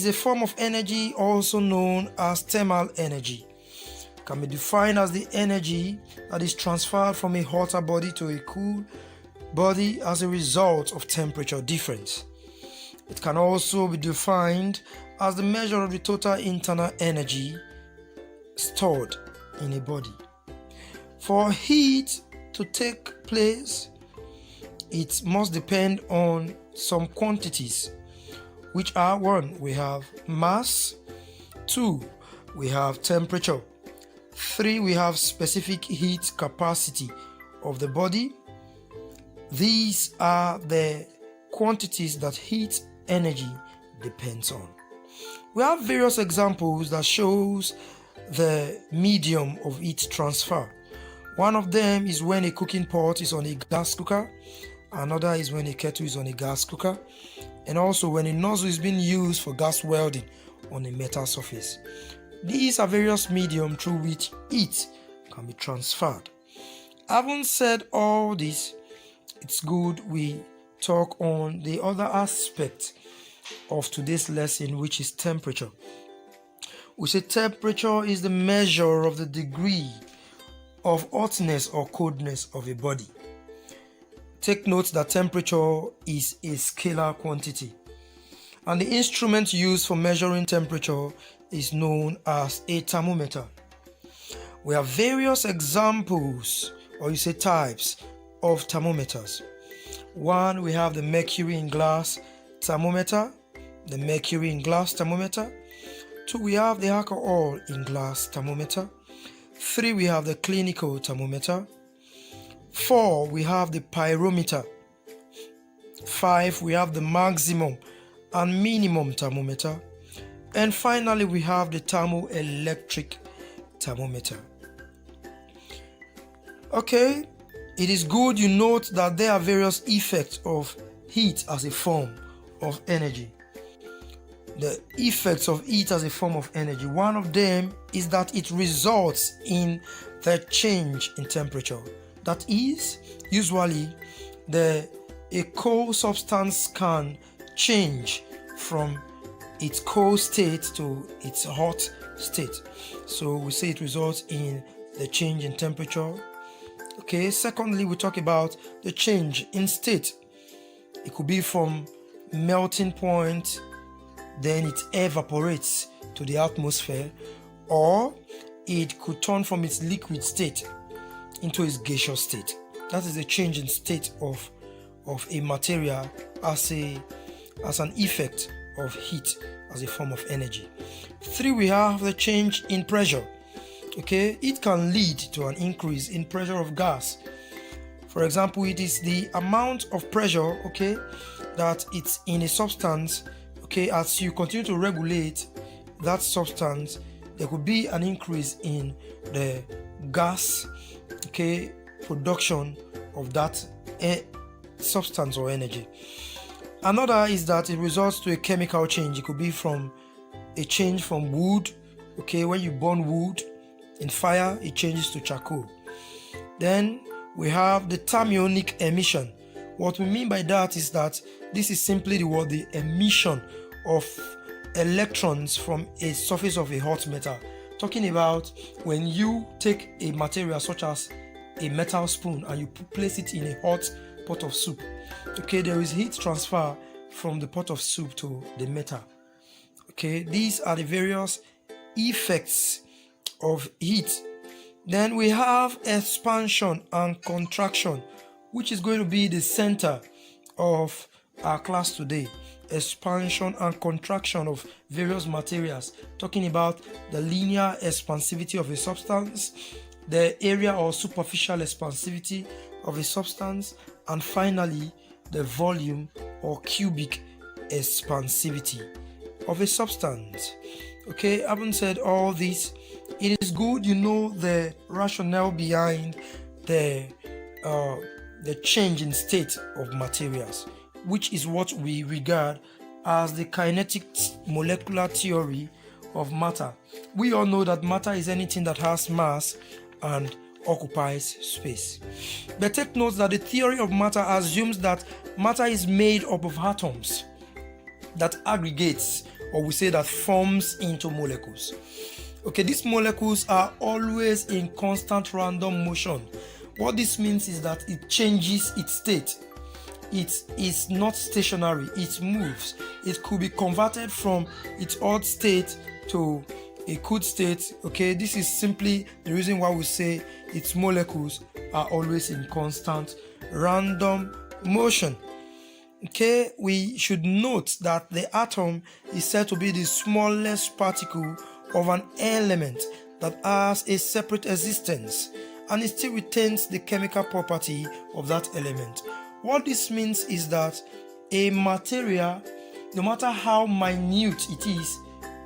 is a form of energy also known as thermal energy. It can be defined as the energy that is transferred from a hotter body to a cool body as a result of temperature difference. It can also be defined as the measure of the total internal energy stored in a body. For heat to take place, it must depend on some quantities, which are: 1, we have mass; 2, we have temperature; 3, we have specific heat capacity of the body. These are the quantities that heat energy depends on. We have various examples that shows the medium of heat transfer. One of them is when a cooking pot is on a gas cooker. Another is when a kettle is on a gas cooker. And also when a nozzle is being used for gas welding on a metal surface. These are various mediums through which heat can be transferred. Having said all this, it's good we talk on the other aspect of today's lesson, which is temperature. We say temperature is the measure of the degree of hotness or coldness of a body. Take note that temperature is a scalar quantity, and the instrument used for measuring temperature is known as a thermometer. We have various examples, or you say types, of thermometers. 1, we have the mercury in glass thermometer, the mercury in glass thermometer. 2, we have the alcohol in glass thermometer. 3, we have the clinical thermometer. 4, we have the pyrometer. 5, we have the maximum and minimum thermometer. And finally, we have the thermoelectric thermometer. Okay, it is good you note that there are various effects of heat as a form of energy. The effects of heat as a form of energy. One of them is that it results in the change in temperature. That is, usually a cold substance can change from its cold state to its hot state. So we say it results in the change in temperature. Okay, secondly, we talk about the change in state. It could be from melting point, then it evaporates to the atmosphere, or it could turn from its liquid state into its gaseous state. That is a change in state of a material as an effect of heat as a form of energy. 3, we have the change in pressure. Okay, it can lead to an increase in pressure of gas. For example, it is the amount of pressure, okay, that it's in a substance. Okay, as you continue to regulate that substance, there could be an increase in the gas, okay, production of that substance or energy. Another is that it results to a chemical change. It could be from a change from wood. Okay, when you burn wood in fire, it changes to charcoal. Then we have the thermionic emission. What we mean by that is that this is simply the emission of electrons from a surface of a hot metal. Talking about when you take a material such as a metal spoon and you place it in a hot pot of soup. Okay, there is heat transfer from the pot of soup to the metal. Okay, these are the various effects of heat. Then we have expansion and contraction, which is going to be the center of our class today. Expansion and contraction of various materials, talking about the linear expansivity of a substance, the area or superficial expansivity of a substance, and finally the volume or cubic expansivity of a substance. Okay, having said all this, it is good you know the rationale behind the change in state of materials, which is what we regard as the kinetic molecular theory of matter. We all know that matter is anything that has mass and occupies space. But take note that the theory of matter assumes that matter is made up of atoms that aggregates or we say that forms into molecules. Okay, these molecules are always in constant random motion. What this means is that it changes its state. It is not stationary, it moves. It could be converted from its odd state to a cool state. Okay, this is simply the reason why we say its molecules are always in constant random motion. Okay, we should note that the atom is said to be the smallest particle of an element that has a separate existence, and it still retains the chemical property of that element. What this means is that a material, no matter how minute it is,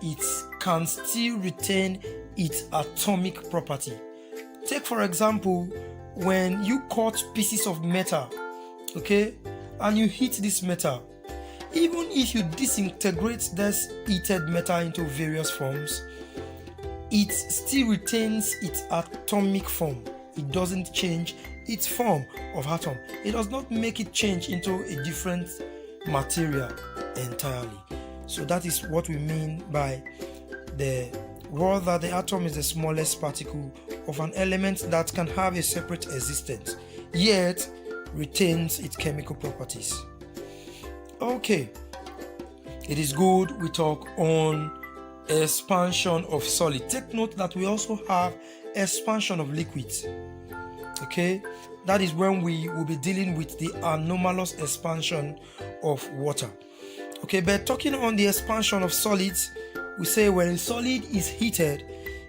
it can still retain its atomic property. Take for example, when you cut pieces of metal, okay, and you heat this metal, even if you disintegrate this heated metal into various forms, it still retains its atomic form. It doesn't change its form of atom. It does not make it change into a different material entirely. So that is what we mean by the word that the atom is the smallest particle of an element that can have a separate existence, yet retains its chemical properties. Okay, it is good we talk on expansion of solid. Take note that we also have expansion of liquids. Okay, that is when we will be dealing with the anomalous expansion of water. Okay, but talking on the expansion of solids, we say when a solid is heated,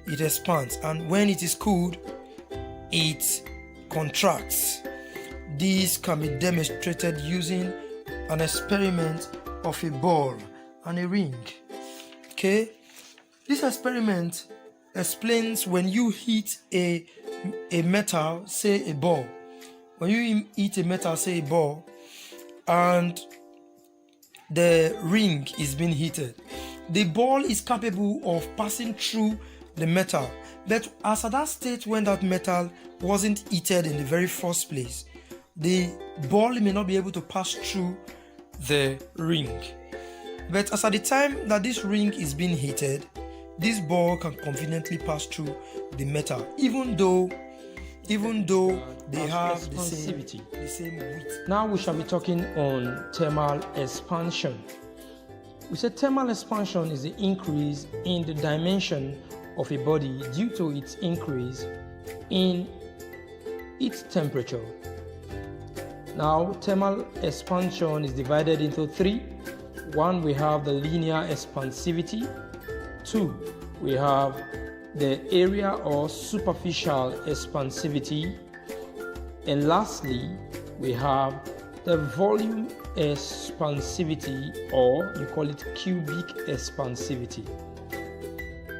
it expands, and when it is cooled, it contracts. This can be demonstrated using an experiment of a ball and a ring. Okay, this experiment explains when you heat a metal, say a ball. When you heat a metal, say a ball, and the ring is being heated, the ball is capable of passing through the metal, but as at that state when that metal wasn't heated in the very first place, the ball may not be able to pass through the ring. But as at the time that this ring is being heated, this ball can conveniently pass through the metal, even though they have the same width. Now we shall be talking on thermal expansion. We said thermal expansion is the increase in the dimension of a body due to its increase in its temperature. Now, thermal expansion is divided into three. One, we have the linear expansivity. Two, we have the area or superficial expansivity. And lastly, we have the volume expansivity, or you call it cubic expansivity.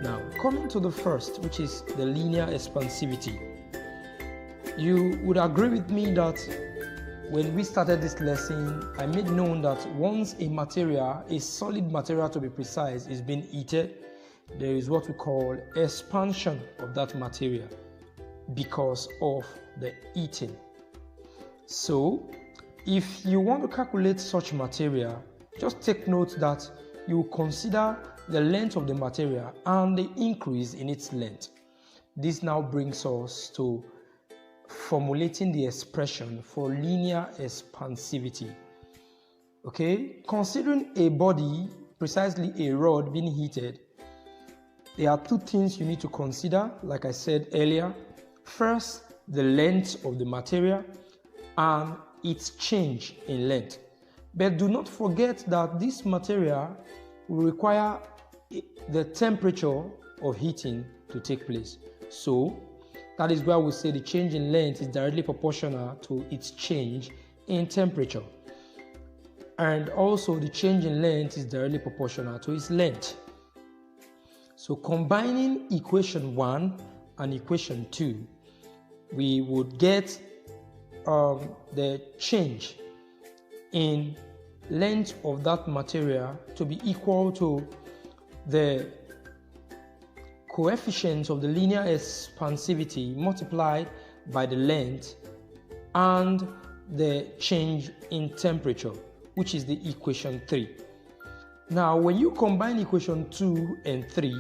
Now, coming to the first, which is the linear expansivity, you would agree with me that when we started this lesson, I made known that once a material, a solid material to be precise, is being heated, there is what we call expansion of that material because of the heating. So, if you want to calculate such material, just take note that you consider the length of the material and the increase in its length. This now brings us to formulating the expression for linear expansivity. Okay, considering a body, precisely a rod being heated, there are two things you need to consider, like I said earlier. First, the length of the material and its change in length. But do not forget that this material will require the temperature of heating to take place. So, that is why we say the change in length is directly proportional to its change in temperature. And also the change in length is directly proportional to its length. So combining equation 1 and equation 2, we would get the change in length of that material to be equal to the coefficient of the linear expansivity multiplied by the length and the change in temperature, which is the equation 3. Now, when you combine equation 2 and 3,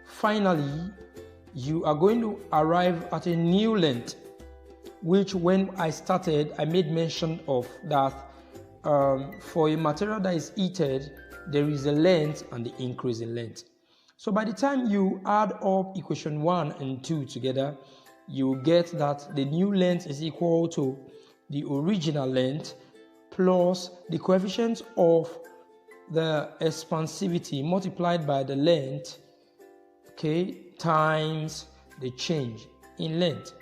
finally, you are going to arrive at a new length, which when I started, I made mention of that for a material that is heated, there is a length and the increase in length. So by the time you add up equation 1 and 2 together, you get that the new length is equal to the original length plus the coefficient of the expansivity multiplied by the length, okay, times the change in length.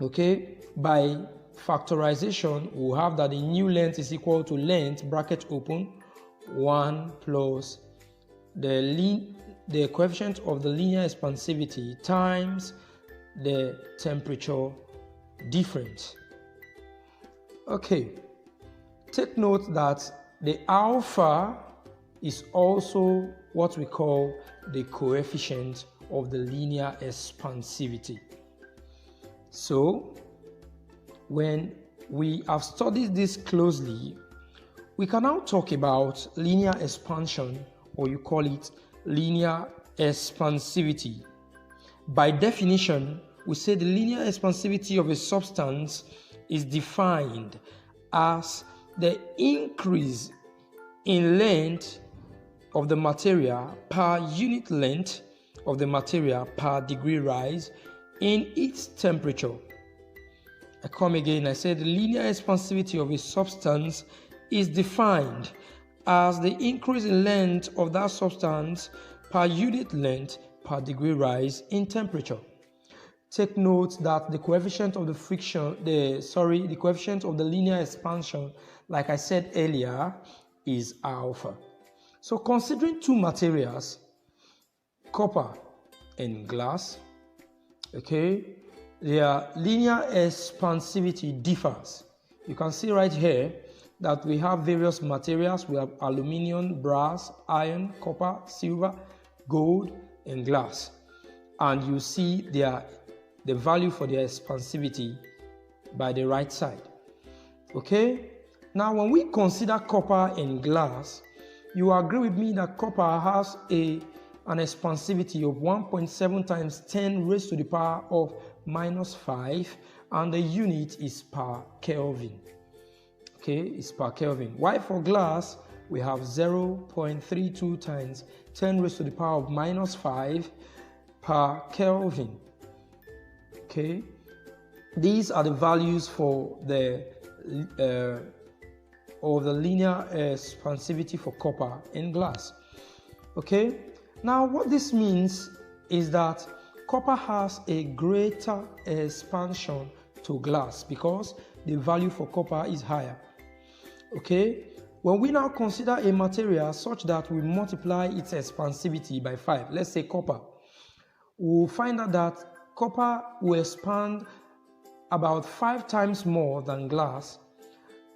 Okay, by factorization, we'll have that the new length is equal to length, bracket open, 1 plus the coefficient of the linear expansivity times the temperature difference. Okay, take note that the alpha is also what we call the coefficient of the linear expansivity. So, when we have studied this closely, we can now talk about linear expansion, or you call it linear expansivity. By definition, we say the linear expansivity of a substance is defined as the increase in length of the material per unit length of the material per degree rise in its temperature. I come again, I say the linear expansivity of a substance is defined as the increase in length of that substance per unit length per degree rise in temperature. Take note that the coefficient of the the coefficient of the linear expansion, like I said earlier, is alpha. So considering two materials, copper and glass, okay, their linear expansivity differs. You can see right here that we have various materials. We have aluminium, brass, iron, copper, silver, gold, and glass. And you see the value for their expansivity by the right side. Okay? Now, when we consider copper and glass, you agree with me that copper has an expansivity of 1.7 times 10 raised to the power of minus 5, and the unit is per Kelvin. Okay, it's per Kelvin. While for glass, we have 0.32 times 10 raised to the power of minus 5 per Kelvin. Okay, these are the values for the linear expansivity for copper and glass. Okay, now what this means is that copper has a greater expansion to glass because the value for copper is higher. Okay, when we now consider a material such that we multiply its expansivity by 5, let's say copper, we'll find out that copper will expand about 5 times more than glass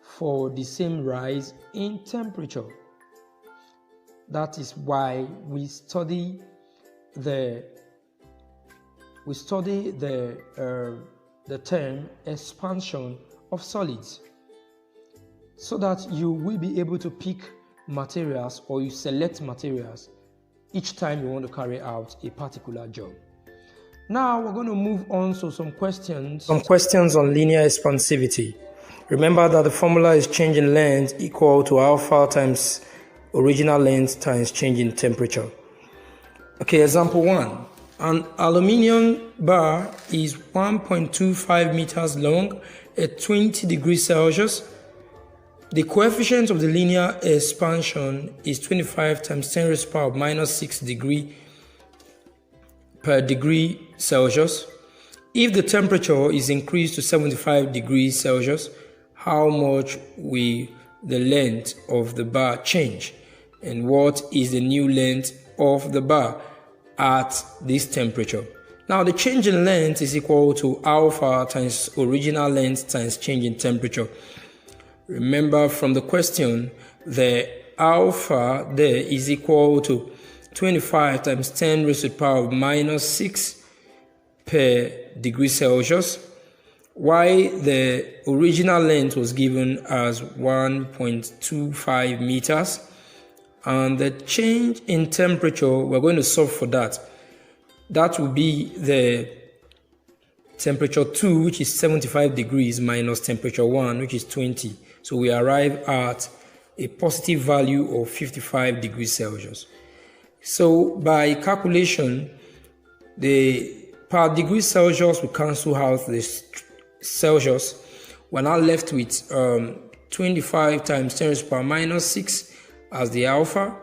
for the same rise in temperature. That is why we study the term expansion of solids, so that you will be able to pick materials, or you select materials each time you want to carry out a particular job. Now we're going to move on to some questions on linear expansivity. Remember that the formula is change in length equal to alpha times original length times change in temperature. Okay, example 1. An aluminium bar is 1.25 meters long at 20 degrees Celsius. The coefficient of the linear expansion is 25 times 10 raised to the power of minus 6 degree per degree Celsius. If the temperature is increased to 75 degrees Celsius, how much will the length of the bar change? And what is the new length of the bar at this temperature? Now, the change in length is equal to alpha times original length times change in temperature. Remember from the question, the alpha there is equal to 25 times 10 raised to the power of minus 6 per degree Celsius, while the original length was given as 1.25 meters. and the change in temperature, we're going to solve for that. That will be the temperature 2, which is 75 degrees, minus temperature 1, which is 20. So we arrive at a positive value of 55 degrees Celsius. So by calculation, the per degree Celsius, we cancel out the Celsius. We're now left with 25 times 10 raised to the power minus 6 as the alpha,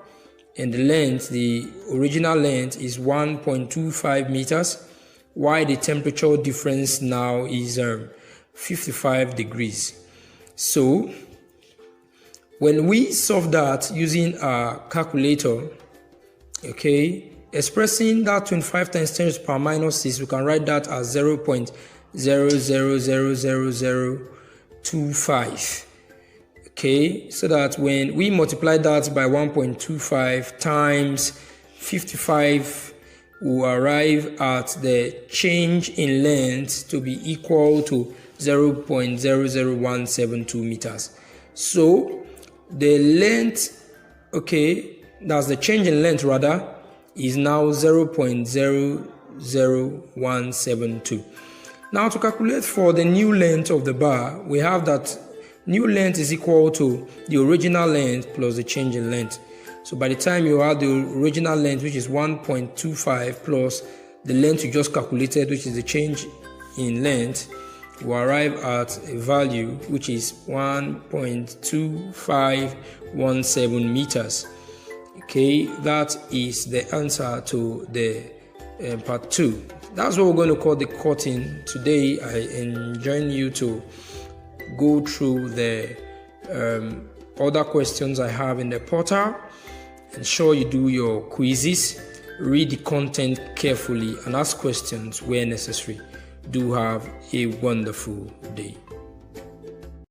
and the length, the original length, is 1.25 meters, while the temperature difference now is 55 degrees. So when we solve that using a calculator, okay, expressing that 25 times 10 raised to the power minus 6, we can write that as 0.000025. Okay, so that when we multiply that by 1.25 times 55, we arrive at the change in length to be equal to 0.00172 meters. So the length, okay, that's the change in length rather, is now 0.00172. Now to calculate for the new length of the bar, we have that new length is equal to the original length plus the change in length. So by the time you add the original length, which is 1.25, plus the length you just calculated, which is the change in length, you arrive at a value which is 1.2517 meters. Okay, that is the answer to the part 2. That's what we're going to call the cutting. Today I enjoin you to go through the other questions I have in the portal. Ensure you do your quizzes, read the content carefully, and ask questions where necessary. Do have a wonderful day.